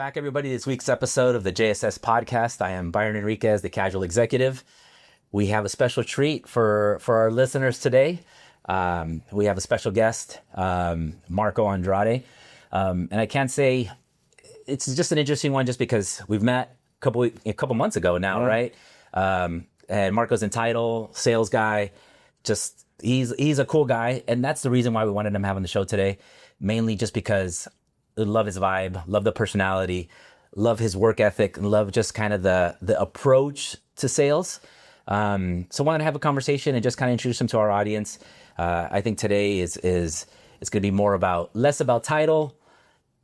back, everybody. This week's episode of the JSS Podcast. I am Byron Enriquez, the Casual Executive. We have a special treat for our listeners today. We have a special guest, Marco Andrade. And I can't say, it's just an interesting one just because we've met a couple months ago now, right? And Marco's in title, sales guy. Just, he's a cool guy. And that's the reason why we wanted him having the show today. Mainly just because love his vibe, love the personality, love his work ethic, and love just kind of the approach to sales. So wanted to have a conversation and just kind of introduce him to our audience. I think today is it's going to be less about title,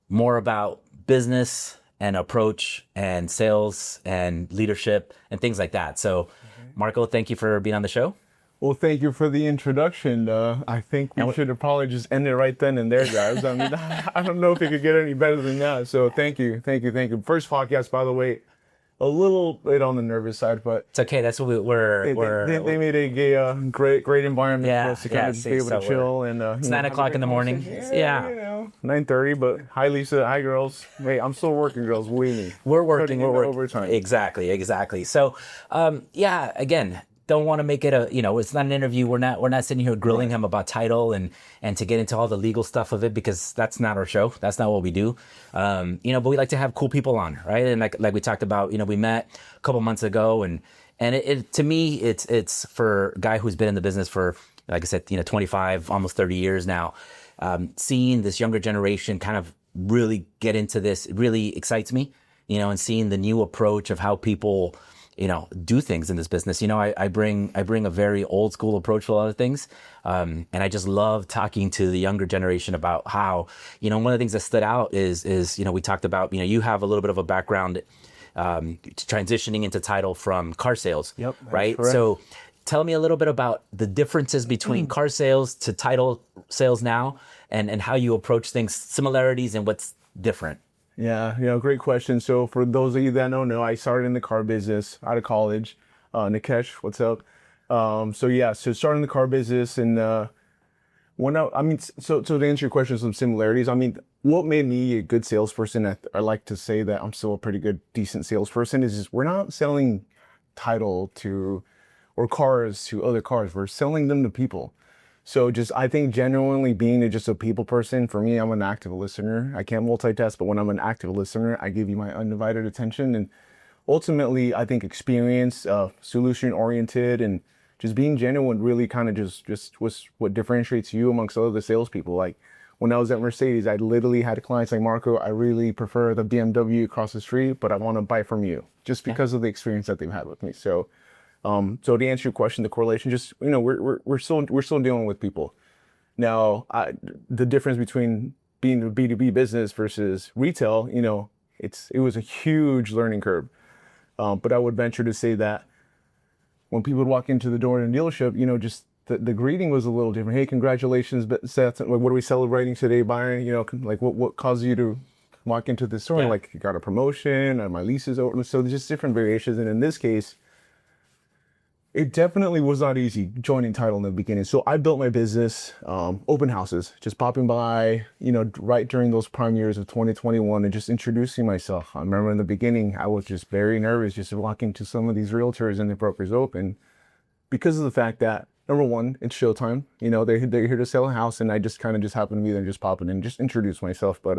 more about business and approach and sales and leadership and things like that. So Marco, thank you for being on the show. Well, thank you for the introduction. I think we should have probably just ended right then and there, guys. I mean, I don't know if it could get any better than that. So thank you. First podcast, by the way, a little bit on the nervous side, but it's okay. That's what they made a great environment for us to kind of be able to chill. And it's 9 o'clock in the morning. Yeah. 9:30. But hi, Lisa. Hi, girls. Wait, I'm still working, girls. We're working overtime. Exactly. So, again. Don't want to make it it's not an interview. We're not sitting here grilling him about title and to get into all the legal stuff of it, because that's not our show. That's not what we do. But we like to have cool people on, right? And like we talked about, we met a couple months ago, and it to me, it's for a guy who's been in the business for, like I said, 25, almost 30 years now. Seeing this younger generation kind of really get into this, it really excites me, and seeing the new approach of how people do things in this business. I bring a very old school approach to a lot of things. And I just love talking to the younger generation about how, one of the things that stood out is, we talked about, you have a little bit of a background, transitioning into title from car sales. Yep. Right. Correct. So tell me a little bit about the differences between car sales to title sales now, and how you approach things, similarities and what's different. Yeah, great question. So for those of you that don't know, I started in the car business out of college. Nikesh, what's up? So started in the car business, and to answer your question, some similarities. What made me a good salesperson? I like to say that I'm still a pretty good, decent salesperson. Is just we're not selling title or cars to other cars. We're selling them to people. So I think genuinely being just a people person, for me, I'm an active listener. I can't multitask, but when I'm an active listener, I give you my undivided attention. And ultimately, I think experience, solution oriented, and just being genuine really kind of just was what differentiates you amongst other salespeople. Like when I was at Mercedes, I literally had clients like, Marco, I really prefer the BMW across the street, but I want to buy from you just because of the experience that they've had with me. So to answer your question, the correlation, we're still dealing with people. Now, the difference between being a B2B business versus retail, it was a huge learning curve. But I would venture to say that when people would walk into the door in a dealership, just the greeting was a little different. Hey, congratulations, Seth. Like, what are we celebrating today, Byron? Like what caused you to walk into the store? Yeah. Like, you got a promotion, or my lease is over. So there's just different variations. And in this case, it definitely was not easy joining title in the beginning. So I built my business, open houses, just popping by, right during those prime years of 2021 and just introducing myself. I remember in the beginning, I was just very nervous just walking to some of these realtors and the brokers open, because of the fact that, number one, it's showtime. They're here to sell a house, and I just kind of just happened to be there, just popping in, just introduce myself. But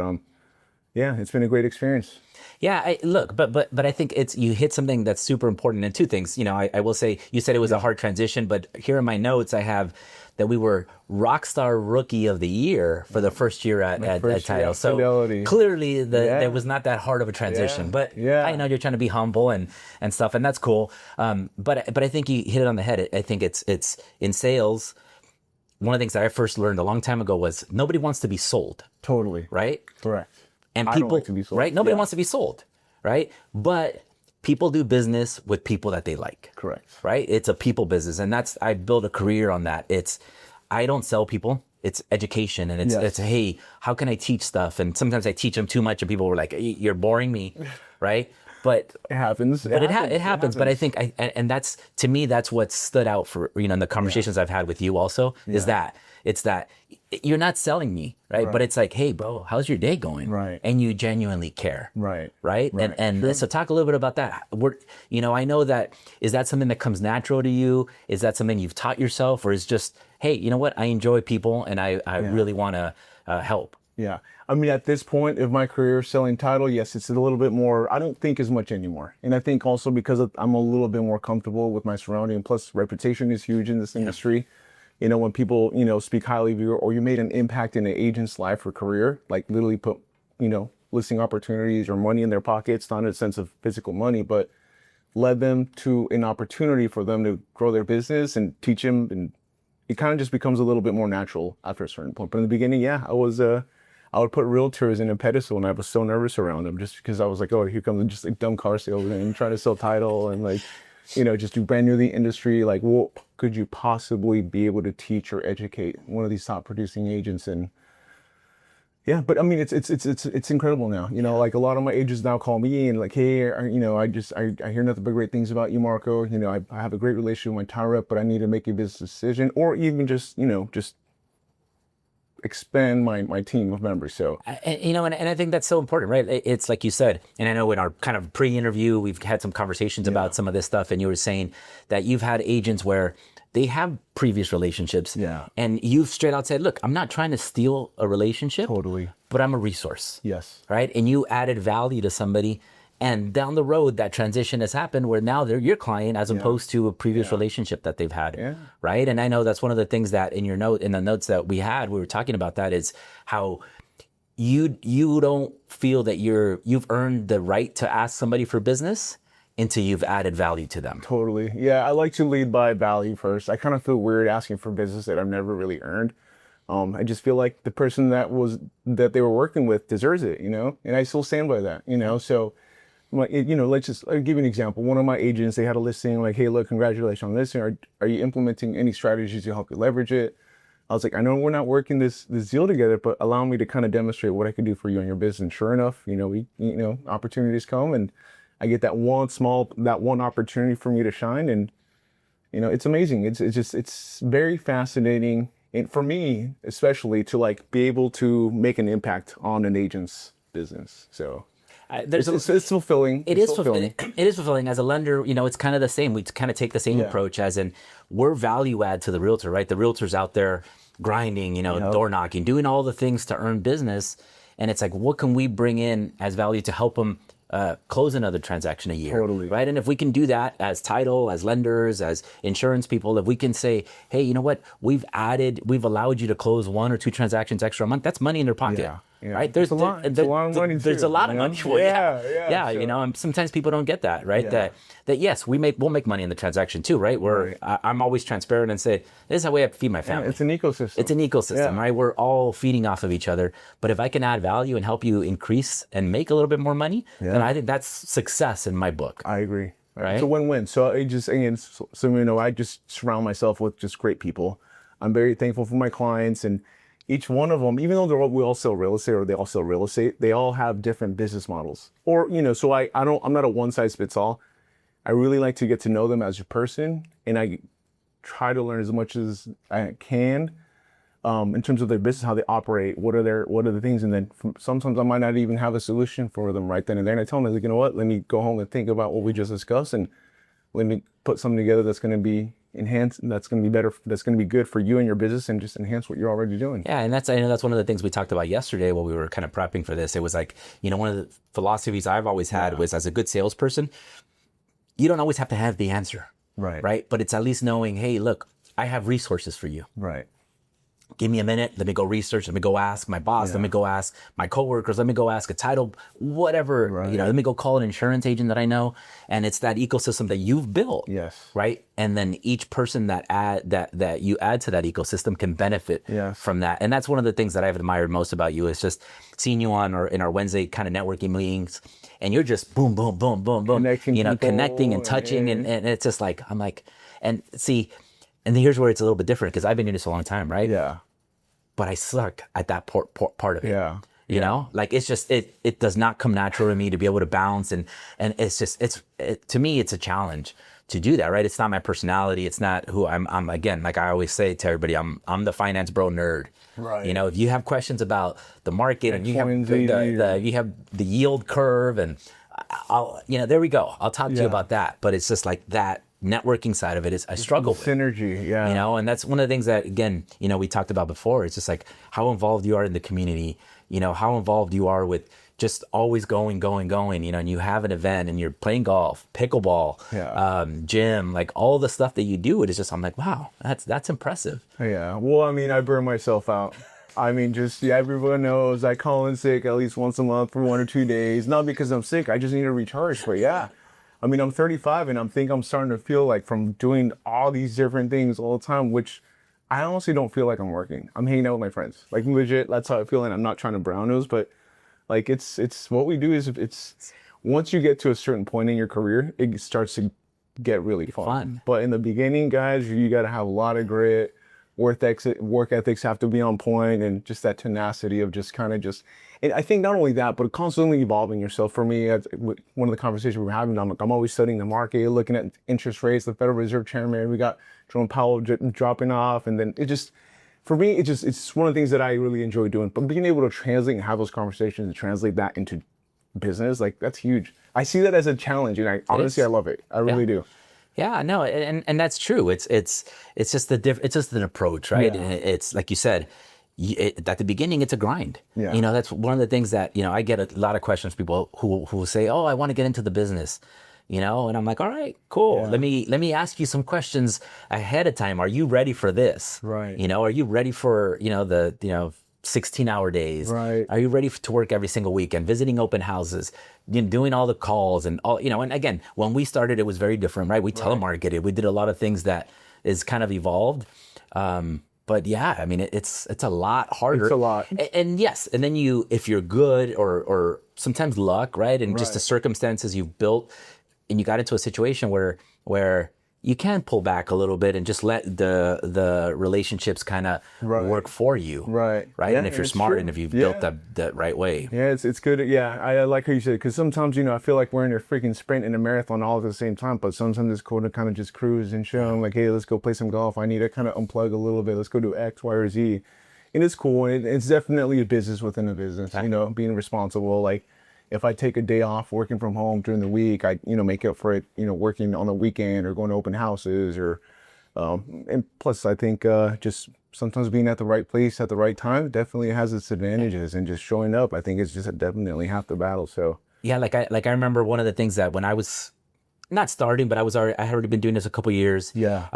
it's been a great experience. Yeah, but I think you hit something that's super important. And two things, I will say, you said it was a hard transition, but here in my notes, I have that we were Rockstar Rookie of the Year for the first year at Title. So Fidelity. Clearly there was not that hard of a transition, but I know you're trying to be humble and stuff, and that's cool. But I think you hit it on the head. I think it's in sales. One of the things that I first learned a long time ago was nobody wants to be sold. Totally. Right? Correct. And people, I don't like to be sold. Right? Nobody wants to be sold, right? But people do business with people that they like. Correct. Right? It's a people business, and I built a career on that. I don't sell people. It's education, and it's hey, how can I teach stuff? And sometimes I teach them too much, and people were like, you're boring me, right? But it happens. It happens. But I think and that's, to me, that's what stood out for in the conversations I've had with you also, is that it's that you're not selling me, right? But it's like, hey, bro, how's your day going? Right. And you genuinely care. Right. Right. And Sure. so talk a little bit about that. I know that, is that something that comes natural to you? Is that something you've taught yourself, or is just, hey, you know what? I enjoy people and I really want to help. Yeah. I mean, at this point of my career selling title, yes, it's a little bit more, I don't think as much anymore. And I think also because I'm a little bit more comfortable with my surrounding, plus reputation is huge in this industry. You know, when people, speak highly of you, or you made an impact in an agent's life or career, like literally put, listing opportunities or money in their pockets, not in a sense of physical money, but led them to an opportunity for them to grow their business and teach them. And it kind of just becomes a little bit more natural after a certain point. But in the beginning, yeah, I would put realtors in a pedestal, and I was so nervous around them just because I was like, oh, here comes just a dumb car salesman and trying to sell title and like, just do brand new to the industry. Like, what could you possibly be able to teach or educate one of these top producing agents? And yeah, but I mean, it's incredible now. Like a lot of my agents now call me and like, hey, I hear nothing but great things about you, Marco. I have a great relationship with my tire rep, but I need to make a business decision, or even just expand my team of members. So and I think that's so important, right? It's like you said, and I know in our kind of pre-interview we've had some conversations about some of this stuff, and you were saying that you've had agents where they have previous relationships, and you've straight out said, look, I'm not trying to steal a relationship, totally, but I'm a resource. Yes. Right. And you added value to somebody, and down the road that transition has happened where now they're your client as opposed to a previous relationship that they've had. Yeah. Right. And I know that's one of the things that in the notes that we were talking about, that is how you don't feel that you've earned the right to ask somebody for business until you've added value to them. Totally. Yeah, I like to lead by value first. I kind of feel weird asking for business that I've never really earned. I just feel like the person that they were working with deserves it, and I still stand by that, So, let's just I'll give you an example. One of my agents, they had a listing like, hey, look, congratulations on this. Are you implementing any strategies to help you leverage it? I was like, I know we're not working this deal together, but allow me to kind of demonstrate what I could do for you and your business. And sure enough, opportunities come, and I get that one opportunity for me to shine, and it's amazing. It's very fascinating, and for me especially, to like be able to make an impact on an agent's business. So it's fulfilling. It is fulfilling. It is fulfilling. As a lender, it's kind of the same. We kind of take the same approach, as in we're value add to the realtor, right? The realtor's out there grinding, door knocking, doing all the things to earn business, and it's like, what can we bring in as value to help them close another transaction a year, totally, right? And if we can do that as title, as lenders, as insurance people, if we can say, hey, you know what, we've allowed you to close 1 or 2 transactions extra a month, that's money in their pocket. Yeah. Right? There's a lot of money. There's a lot of money. Yeah. And sometimes people don't get that, right? That yes, we'll make money in the transaction too, right? I'm always transparent and say, this is how we have to feed my family. It's an ecosystem. Right? We're all feeding off of each other. But if I can add value and help you increase and make a little bit more money, then I think that's success in my book. I agree. Right? It's a win-win. So I just I just surround myself with just great people. I'm very thankful for my clients, and each one of them, even though we all sell real estate, or they all sell real estate, they all have different business models. Or, so I'm not a one size fits all. I really like to get to know them as a person, and I try to learn as much as I can in terms of their business, how they operate, what are the things, and then sometimes I might not even have a solution for them right then and there. And I tell them, like, you know what, let me go home and think about what we just discussed, and let me put something together that's going to be enhanced, that's going to be better, that's going to be good for you and your business, and just enhance what you're already doing. Yeah, and I know that's one of the things we talked about yesterday while we were kind of prepping for this. It was like, one of the philosophies I've always had was, as a good salesperson, you don't always have to have the answer. Right. But it's at least knowing, hey, look, I have resources for you. Right. Give me a minute. Let me go research. Let me go ask my boss. Let me go ask my coworkers. Let me go ask a title, whatever, let me go call an insurance agent that I know. And it's that ecosystem that you've built. Yes. Right. And then each person that you add to that ecosystem can benefit from that. And that's one of the things that I've admired most about you, is just seeing you in our Wednesday kind of networking meetings, and you're just boom, boom, boom, boom, boom, connecting and touching. And it's just like, I'm like, and see, and here's where it's a little bit different, because I've been doing this a long time, right? Yeah. But I suck at that part of it. Yeah. You know, like it's just, it does not come natural to me to be able to bounce. And it's just, to me, it's a challenge do that, right? It's not my personality. It's not who I'm again, like I always say to everybody, I'm the finance bro nerd. Right. You know, if you have questions about the market and you have X, you have the yield curve and I'll, there we go. I'll talk to you about that. But it's just like that networking side of it is I struggle with. Synergy, yeah. And that's one of the things that, again, we talked about before. It's just like how involved you are in the community, how involved you are with just always going, and you have an event and you're playing golf, pickleball, gym, like all the stuff that you do. It is just, I'm like, wow, that's impressive. Yeah. Well, I mean, I burn myself out. I mean, everyone knows I call in sick at least once a month for 1 or 2 days. Not because I'm sick. I just need to recharge. But yeah, I mean, I'm 35 and I'm starting to feel like from doing all these different things all the time, which I honestly don't feel like I'm working. I'm hanging out with my friends. Like legit, that's how I feel. And I'm not trying to brown nose, but like it's what we do is it's once you get to a certain point in your career, it starts to get really fun. But in the beginning, guys, you got to have a lot of grit. Work ethics have to be on point, and just that tenacity of just kind of just. And I think not only that, but constantly evolving yourself. For me, one of the conversations we were having, I'm always studying the market, looking at interest rates, the Federal Reserve Chairman. We got Jerome Powell dropping off, and then it just, for me, it's one of the things that I really enjoy doing. But being able to translate and have those conversations and translate that into business, like that's huge. I see that as a challenge, and I love it. I really do. Yeah, no, and that's true. It's just it's just an approach, right? Yeah. And it's like you said, at the beginning, it's a grind. Yeah. That's one of the things that I get a lot of questions. People who say, "Oh, I want to get into the business," and I'm like, "All right, cool. Yeah. Let me ask you some questions ahead of time. Are you ready for this? Right. Are you ready for the 16-hour days? Right. Are you ready to work every single weekend, visiting open houses, doing all the calls and all, and again, when we started, it was very different, right? We telemarketed, we did a lot of things that is kind of evolved. But yeah, I mean, it's a lot harder. It's a lot. And yes, and then if you're good or sometimes luck, right? And just the circumstances you've built and you got into a situation where you can pull back a little bit and just let the relationships kind of work for you. Right. Yeah, and if you're smart and if you've built that right way. Yeah, it's good. Yeah, I like how you said it, because sometimes, I feel like we're in a freaking sprint and a marathon all at the same time, but sometimes it's cool to kind of just cruise and show them like, hey, let's go play some golf. I need to kind of unplug a little bit. Let's go do X, Y, or Z. And it's cool. And it's definitely a business within a business, being responsible. Like, if I take a day off working from home during the week, I, make up for it, working on the weekend or going to open houses and plus I think just sometimes being at the right place at the right time definitely has its advantages, and just showing up, I think it's just definitely half the battle. So yeah, like I remember one of the things that when I was not starting, but I had already been doing this a couple of years. Yeah.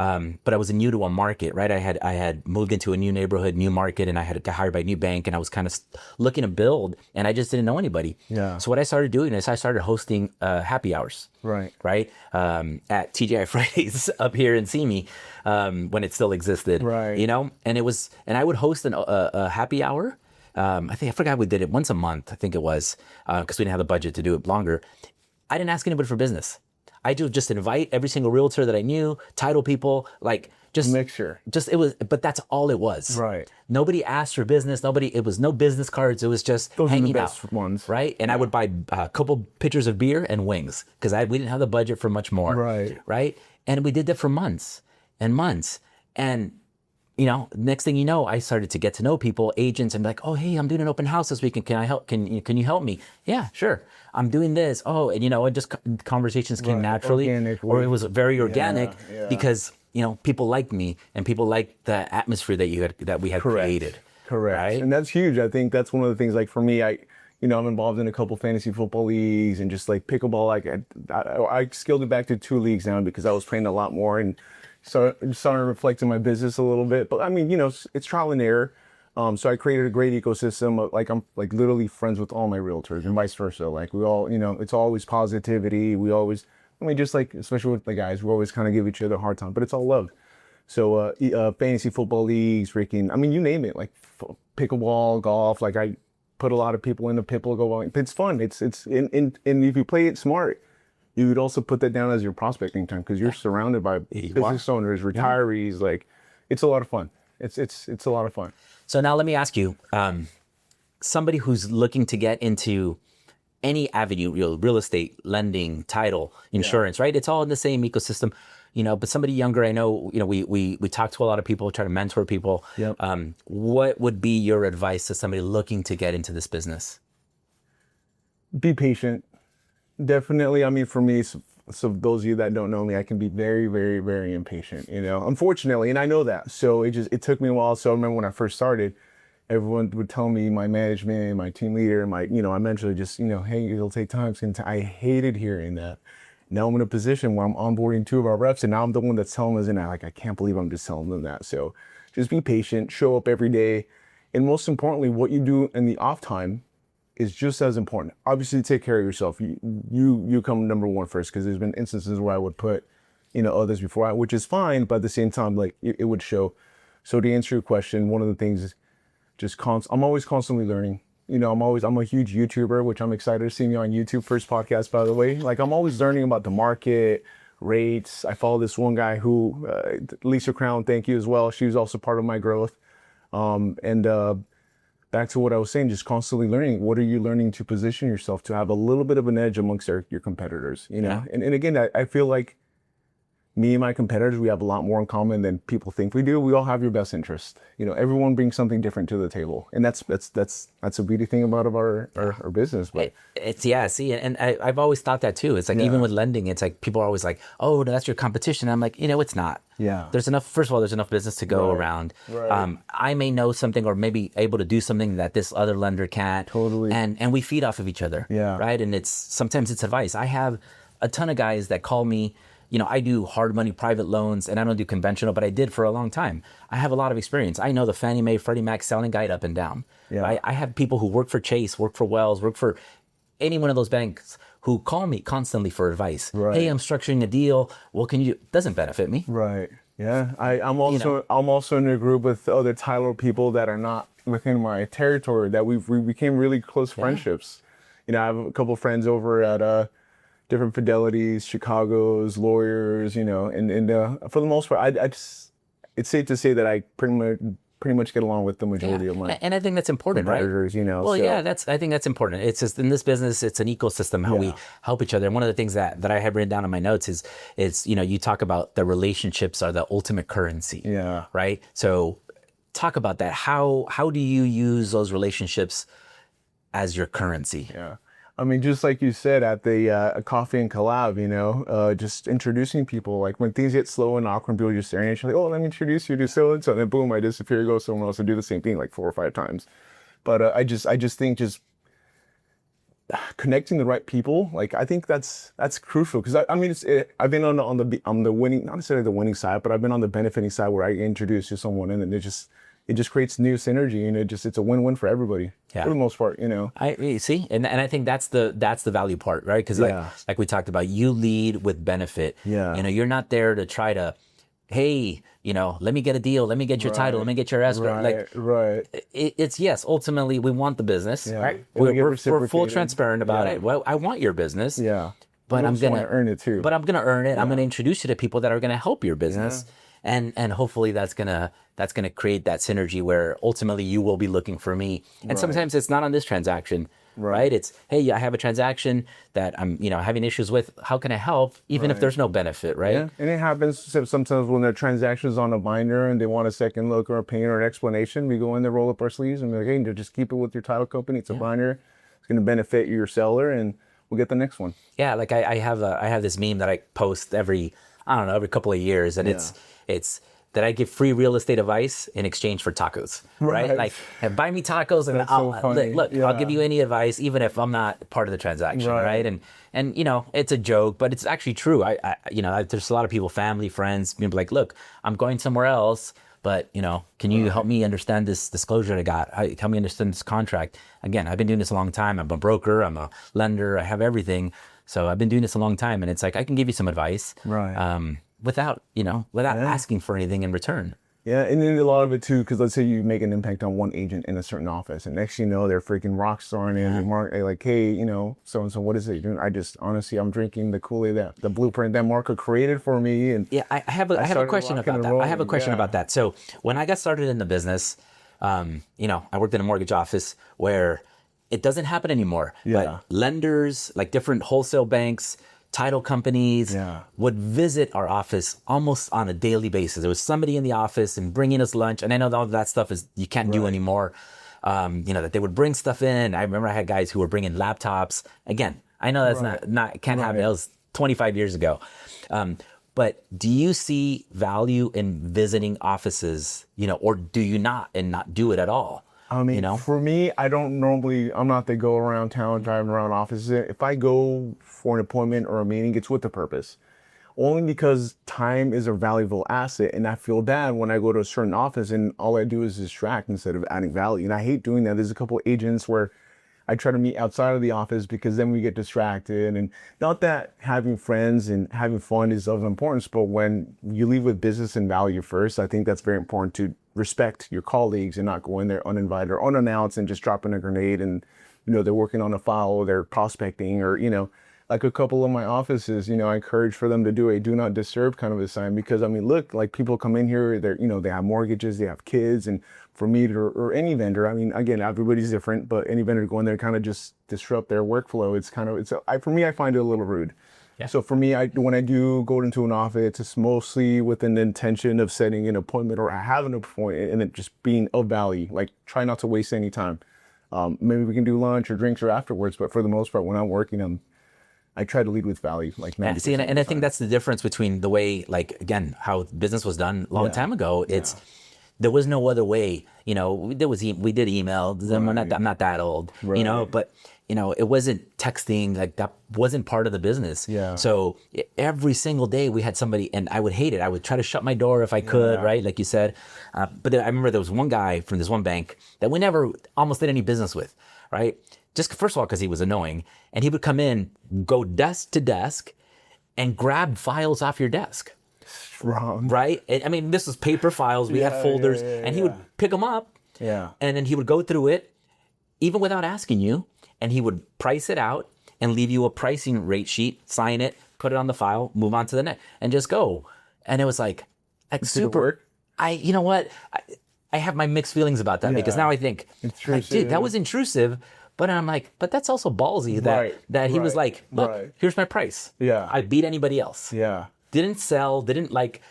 But I was new to a market, right? I had moved into a new neighborhood, new market, and I had got hired by a new bank, and I was kind of looking to build, and I just didn't know anybody. Yeah. So what I started doing is I started hosting happy hours. Right. At TGI Fridays up here in Simi, when it still existed. Right. And I would host a happy hour. I forgot we did it once a month. I think it was because we didn't have the budget to do it longer. I didn't ask anybody for business. I do just invite every single realtor that I knew, title people, like just mixture. But that's all it was. Right. Nobody asked for business. It was no business cards. It was just those hanging are the best out. Ones. Right. And I would buy a couple pitchers of beer and wings because we didn't have the budget for much more. Right. Right. And we did that for months and months. And next thing you know, I started to get to know people, agents, and be like, oh, hey, I'm doing an open house this weekend. Can I help? Can you help me? Yeah, sure. I'm doing this. Oh, and and just conversations came naturally, or it was very organic because people liked me and people liked the atmosphere that we had created. Correct. Right? And that's huge. I think that's one of the things. Like for me, I'm involved in a couple fantasy football leagues and just like pickleball. Like I scaled it back to 2 leagues now because I was playing a lot more and. So I'm starting to reflect in my business a little bit, but I mean, it's trial and error. So I created a great ecosystem. Like I'm like literally friends with all my realtors and vice versa. Like we all, it's always positivity. We always, just like, especially with the guys, we always kind of give each other a hard time, but it's all love. So fantasy football leagues, freaking, you name it, like pickleball, golf. Like I put a lot of people into pickleball. It's fun. It's and if you play it smart, you would also put that down as your prospecting time because you're surrounded by business owners, retirees. Like, it's a lot of fun. It's a lot of fun. So now let me ask you, somebody who's looking to get into any avenue, real estate, lending, title, insurance, right? It's all in the same ecosystem, but somebody younger, I know, we talk to a lot of people, try to mentor people. Yep. What would be your advice to somebody looking to get into this business? Be patient. Definitely. I mean, for me, so those of you that don't know me, I can be very, very, very impatient, unfortunately. And I know that. So it took me a while. So I remember when I first started, everyone would tell me, my management, my team leader, my mentor, just, hey, it'll take time. I hated hearing that. Now I'm in a position where I'm onboarding 2 of our reps, and now I'm the one that's telling them, and I can't believe I'm just telling them that. So just be patient, show up every day. And most importantly, what you do in the off time is just as important. Obviously, take care of yourself. You come number one first, because there's been instances where I would put, others before, which is fine, but at the same time, like it would show. So to answer your question, one of the things is I'm always constantly learning. I'm a huge YouTuber, which I'm excited to see me on YouTube. First podcast, by the way. Like, I'm always learning about the market, rates. I follow this one guy who, Lisa Crown, thank you as well. She was also part of my growth. Back to what I was saying, just constantly learning. What are you learning to position yourself to have a little bit of an edge amongst your competitors, Yeah. And again, I feel like me and my competitors, we have a lot more in common than people think we do. We all have your best interest. Everyone brings something different to the table. And that's a beauty thing about our business. But and I've always thought that too. It's like, even with lending, it's like people are always like, oh, that's your competition. I'm like, it's not. Yeah. First of all, there's enough business to go around. Right. I may know something, or maybe able to do something that this other lender can't. Totally. And we feed off of each other. Yeah. Right. And sometimes it's advice. I have a ton of guys that call me. I do hard money private loans, and I don't do conventional, but I did for a long time. I have a lot of experience. I know the Fannie Mae, Freddie Mac selling guide up and down. Yeah. I have people who work for Chase, work for Wells, work for any one of those banks who call me constantly for advice. Right. Hey, I'm structuring a deal. What can you do? Doesn't benefit me. Right. Yeah. I'm also in a group with other Tyler people that are not within my territory, that we became really close friendships. I have a couple of friends over at different Fidelities, Chicago's, lawyers, and for the most part, it's safe to say that I pretty much get along with the majority of my and I think that's important, competitors, right? Well, I think that's important. It's just, in this business, it's an ecosystem, how we help each other. And one of the things that I have written down in my notes is you talk about the relationships are the ultimate currency. Yeah. Right. So talk about that. How do you use those relationships as your currency? Yeah. I mean, just like you said at the coffee and collab, just introducing people. Like, when things get slow and awkward, people just staring at you, like, oh, let me introduce you to so-and-so. And then boom, I disappear, go somewhere else and do the same thing like 4 or 5 times. But I just think connecting the right people, like, I think that's crucial. Because I've been on the winning, not necessarily the winning side, but I've been on the benefiting side, where I introduce to someone, and then it just creates new synergy, and it's a win-win for everybody. For the most part, I see, and I think that's the value part, right? Because like we talked about, you lead with benefit. Yeah. You're not there to try to, hey, let me get a deal, let me get your title, let me get your escrow. It's yes, ultimately we want the business, right? We're full transparent about it. Well, I want your business. Yeah. But I'm gonna earn it too. But I'm gonna earn it. I'm gonna introduce you to people that are gonna help your business. And hopefully that's gonna create that synergy where ultimately you will be looking for me. And sometimes it's not on this transaction, right? It's, hey, I have a transaction that I'm having issues with. How can I help? Even if there's no benefit, right? Yeah. And it happens sometimes when the transaction's on a binder and they want a second look or opinion or an explanation. We go in there, roll up our sleeves, and be like, hey, just keep it with your title company. It's a binder. It's gonna benefit your seller, and we'll get the next one. Yeah, like I have this meme that I post every couple of years, and it's that I give free real estate advice in exchange for tacos, right? Like, buy me tacos, and I'll give you any advice, even if I'm not part of the transaction, right? And it's a joke, but it's actually true. There's a lot of people, family, friends, be like, look, I'm going somewhere else, but can you help me understand this disclosure I got? Help me understand this contract. Again, I've been doing this a long time. I'm a broker, I'm a lender, I have everything. So I've been doing this a long time, and it's like, I can give you some advice. Right. Without asking for anything in return. Yeah, and then a lot of it too, because let's say you make an impact on one agent in a certain office, and next thing you know, they're freaking rock starring in. They're like, hey, so-and-so, what is it you're doing? Honestly, I'm drinking the Kool-Aid, the blueprint that Marco created for me. And I have a question about that. I have a question about that. So when I got started in the business, I worked in a mortgage office where it doesn't happen anymore. Yeah. But lenders, like different wholesale banks, title companies would visit our office almost on a daily basis. There was somebody in the office and bringing us lunch. And I know all that stuff is you can't do anymore. That they would bring stuff in. I remember I had guys who were bringing laptops. Again, I know that's not can't happen. That was 25 years ago. But do you see value in visiting offices, or do you not and not do it at all? I mean, for me, I'm not the go around town driving around offices. If I go for an appointment or a meeting, it's with a purpose. Only because time is a valuable asset, and I feel bad when I go to a certain office and all I do is distract instead of adding value. And I hate doing that. There's a couple of agents where I try to meet outside of the office because then we get distracted. And not that having friends and having fun is of importance, but when you leave with business and value first, I think that's very important to respect your colleagues and not go in there uninvited or unannounced and just dropping a grenade and, they're working on a file or they're prospecting or, like a couple of my offices, I encourage for them to do a do not disturb kind of a sign because look, like people come in here, they're, they have mortgages, they have kids. And for me or any vendor, again, everybody's different, but any vendor go in there kind of just disrupt their workflow. For me, I find it a little rude. Yeah. So for me, when I do go into an office, it's mostly with an intention of setting an appointment or having an appointment and it just being of value. Like try not to waste any time. Maybe we can do lunch or drinks or afterwards, but for the most part, when I'm working, I try to lead with value, like 90%. See, and I think that's the difference between the way, like, again, how business was done a long time ago. There was no other way, we did email. I'm not that old, but, it wasn't texting, like that wasn't part of the business. Yeah. So every single day we had somebody, and I would hate it. I would try to shut my door if I could, right? Like you said. But I remember there was one guy from this one bank that we never almost did any business with, right? Just first of all, because he was annoying, and he would come in, go desk to desk, and grab files off your desk. Wrong. Right? This was paper files. We had folders, and he would pick them up. Yeah. And then he would go through it, even without asking you, and he would price it out and leave you a pricing rate sheet, sign it, put it on the file, move on to the next, and just go. And it was like super. Work? You know what? I have my mixed feelings about that because now I think, dude, that was intrusive. But I'm like, but that's also ballsy that he was like, look, here's my price. Yeah. I beat anybody else. Yeah. Didn't sell, didn't like.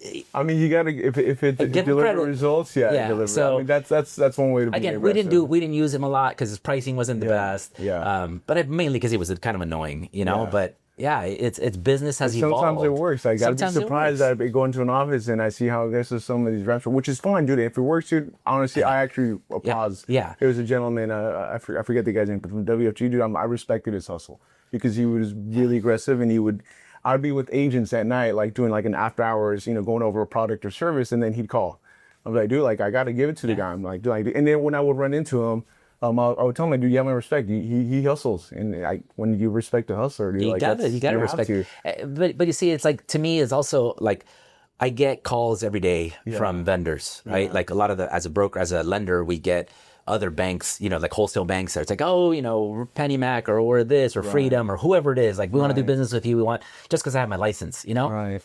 You gotta if it deliver results, deliver. So that's one way to be again. We didn't use him a lot because his pricing wasn't the best. Yeah. But mainly because he was kind of annoying, But yeah, it's business has evolved. Sometimes it works. I gotta be surprised that I go into an office and I see how this is some of these reps, which is fine, dude. If it works, dude, honestly, I actually applause. Yeah. There was a gentleman, I forget the guy's name, but from WFG, dude, I respected his hustle because he was really aggressive and I'd be with agents at night, like doing like an after hours, going over a product or service, and then he'd call. I'm like, dude, like I gotta give it to the guy. I'm like, dude, and then when I would run into him, I would tell him, dude, you have my respect. He hustles, and when you respect a hustler, dude, you gotta respect. But you see, it's like to me, it's also like I get calls every day from vendors, right? Like a lot of as a broker, as a lender, we get other banks, like wholesale banks. It's like, oh, Penny Mac or this or Freedom or whoever it is. Like we want to do business with you. We want just because I have my license, Right.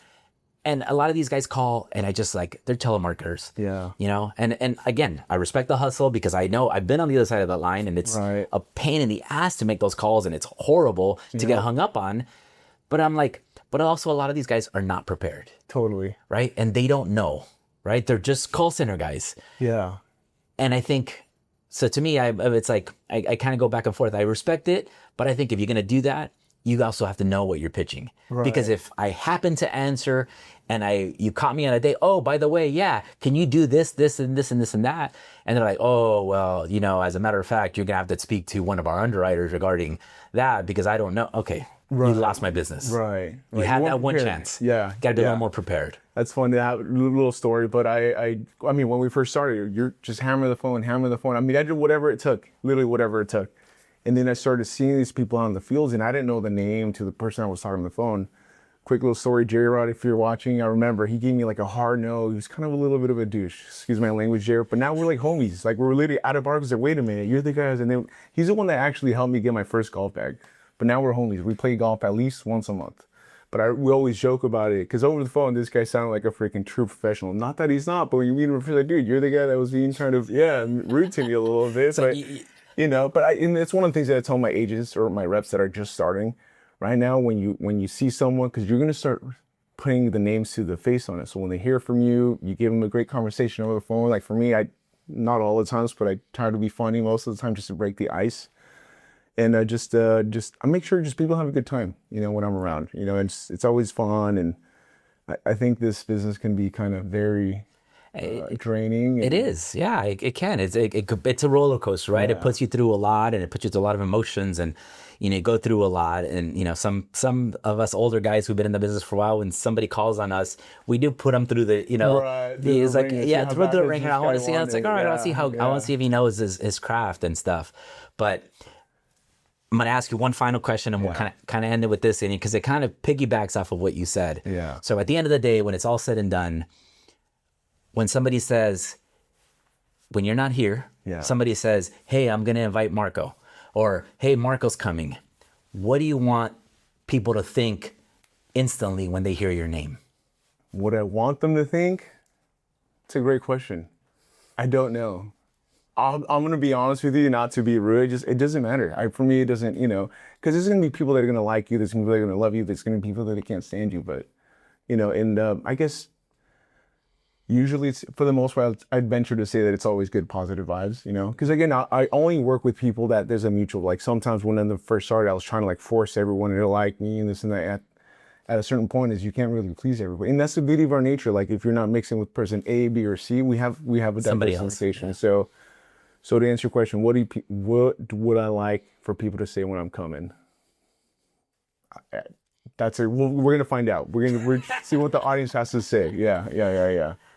And a lot of these guys call and I just like, they're telemarketers. Yeah. And again, I respect the hustle because I know I've been on the other side of that line and it's a pain in the ass to make those calls and it's horrible to get hung up on. But I'm like, but also a lot of these guys are not prepared. Totally. Right. And they don't know, right? They're just call center guys. Yeah. And I think, so to me, it's like, I kind of go back and forth. I respect it, but I think if you're going to do that, you also have to know what you're pitching. Right. Because if I happen to answer and you caught me on a day, oh, by the way, can you do this, this, and this, and this, and that? And they're like, oh, well, as a matter of fact, you're going to have to speak to one of our underwriters regarding that because I don't know. Okay, you lost my business. Right. You had that one chance. Yeah. Got to be a little more prepared. That's fun to have a little story, but I mean, when we first started, you're just hammering the phone. I did whatever it took, literally whatever it took. And then I started seeing these people out in the fields and I didn't know the name to the person I was talking on the phone. Quick little story, Jerry Rod, if you're watching, I remember he gave me like a hard no. He was kind of a little bit of a douche, excuse my language, Jerry. But now we're like homies. Like we're literally out of bar because wait a minute, you're the guys. And then he's the one that actually helped me get my first golf bag. But now we're homies. We play golf at least once a month. But we always joke about it because over the phone, this guy sounded like a freaking true professional. Not that he's not, but when you meet him, you're like, dude, you're the guy that was being kind of, rude to me a little bit. So but and it's one of the things that I tell my agents or my reps that are just starting right now, when you see someone, because you're going to start putting the names to the face on it. So when they hear from you, you give them a great conversation over the phone. Like for me, not all the times, but I try to be funny most of the time just to break the ice. And I make sure just people have a good time, when I'm around, it's always fun. And I think this business can be kind of very draining. It is. Yeah, it can. It's a roller coaster, right? Yeah. It puts you through a lot, and it puts you through a lot of emotions, and you go through a lot. And some of us older guys who've been in the business for a while, when somebody calls on us, we do put them through the Right, it's like, through the ringer. I want to see. It's like, all right, yeah, I want to see if he knows his craft and stuff. But I'm gonna ask you one final question, and we'll kind of end it with this, because it kind of piggybacks off of what you said. Yeah. So at the end of the day, when it's all said and done, when somebody says, when you're not here, somebody says, hey, I'm gonna invite Marco, or hey, Marco's coming. What do you want people to think instantly when they hear your name? What I want them to think? It's a great question. I don't know. I'm going to be honest with you, not to be rude. It doesn't matter. For me, it doesn't, because there's going to be people that are going to like you. There's going to be people that are going to love you. There's going to be people that can't stand you. But, I guess usually for the most part, I'd venture to say that it's always good, positive vibes, because again, I only work with people that there's a mutual, like sometimes when I first started, I was trying to like force everyone to like me and this and that. At a certain point is you can't really please everybody. And that's the beauty of our nature. Like if you're not mixing with person A, B, or C, we have a diversification. So to answer your question, what would I like for people to say when I'm coming? We're gonna find out. We're gonna see what the audience has to say. Yeah.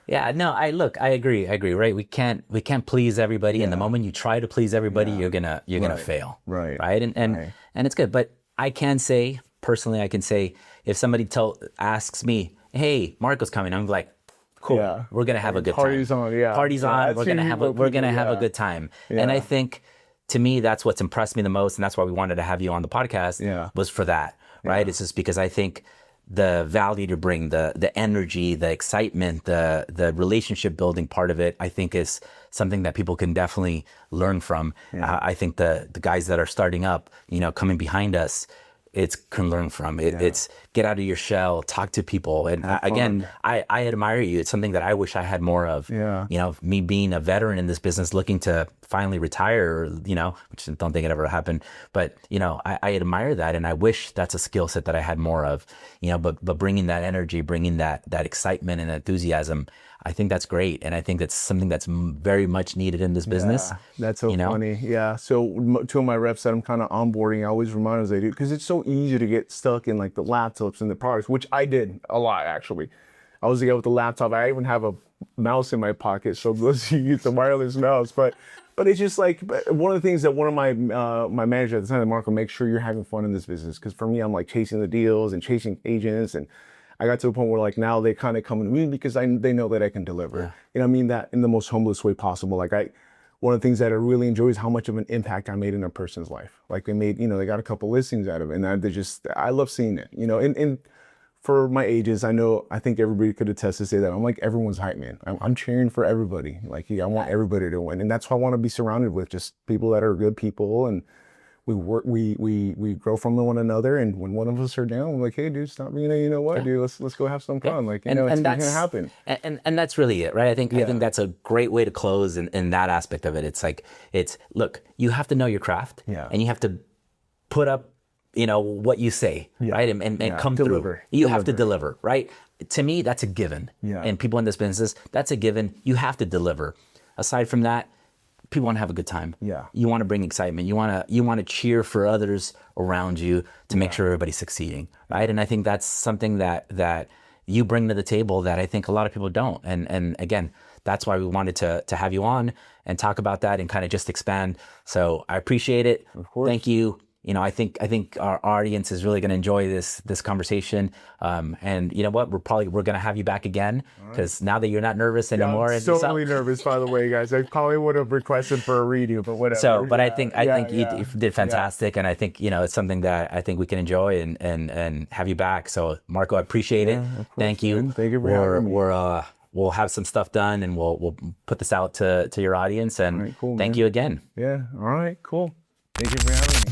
Yeah, no, I agree, right? We can't please everybody, and the moment you try to please everybody, you're gonna fail. Right. And it's good. But I can say, personally, if somebody asks me, hey, Marco's coming, I'm like, cool. Yeah. We're gonna have a good time. Party's on. Yeah. Party's on. We're gonna have a good time. Yeah. And I think, to me, that's what's impressed me the most, and that's why we wanted to have you on the podcast. Yeah. Was for that, right? It's just because I think the value to bring, the energy, the excitement, the relationship building part of it, I think is something that people can definitely learn from. Yeah. I think the guys that are starting up, coming behind us, can learn from it. It's get out of your shell, talk to people. And again, I admire you. It's something that I wish I had more of. Yeah. Me being a veteran in this business, looking to finally retire, which I don't think it ever happened. But, I admire that. And I wish that's a skill set that I had more of, but bringing that energy, bringing that excitement and enthusiasm, I think that's great. And I think that's something that's very much needed in this business. That's so funny. Yeah. So two of my reps that I'm kind of onboarding, I always remind them, because it's so easy to get stuck in like the laptops and the products, which I did a lot, actually. I was the guy with the laptop. I even have a mouse in my pocket. So let's use the wireless mouse. But it's just like one of the things that one of my my manager at the time, Marco, make sure you're having fun in this business. Because for me, I'm like chasing the deals and chasing agents, and I got to a point where like now they kind of come to me because they know that I can deliver. I mean that in the most humblest way possible. Like one of the things that I really enjoy is how much of an impact I made in a person's life. Like they made, they got a couple listings out of it, and I love seeing it. And for my ages, I think everybody could attest to say that I'm like everyone's hype man. I'm cheering for everybody. Like I want everybody to win, and that's why I want to be surrounded with just people that are good people, and we work, we grow from one another. And when one of us are down, we're like, hey, dude, stop being dude, let's go have some fun. Like it's gonna happen. And that's really it, right? I think that's a great way to close in that aspect of it. It's like look, you have to know your craft, and you have to put up what you say, right? And come through. You have to deliver, right? To me, that's a given. Yeah. And people in this business, that's a given. You have to deliver. Aside from that, people want to have a good time. Yeah. You want to bring excitement. You want to cheer for others around you to make sure everybody's succeeding, right? And I think that's something that you bring to the table that I think a lot of people don't. And again, that's why we wanted to have you on and talk about that and kind of just expand. So I appreciate it. Of course. Thank you. I think our audience is really going to enjoy this conversation. And you know what? We're going to have you back again because now that you're not nervous anymore. I'm totally nervous, by the way, guys. I probably would have requested for a redo, but whatever. So, but I think you did fantastic, and I think it's something that I think we can enjoy and have you back. So, Marco, I appreciate it. Course, Thank you. Man. Thank you for having me. we'll have some stuff done, and we'll put this out to your audience. And All right, cool, thank man. you again. Yeah. All right. Cool. Thank you for having me.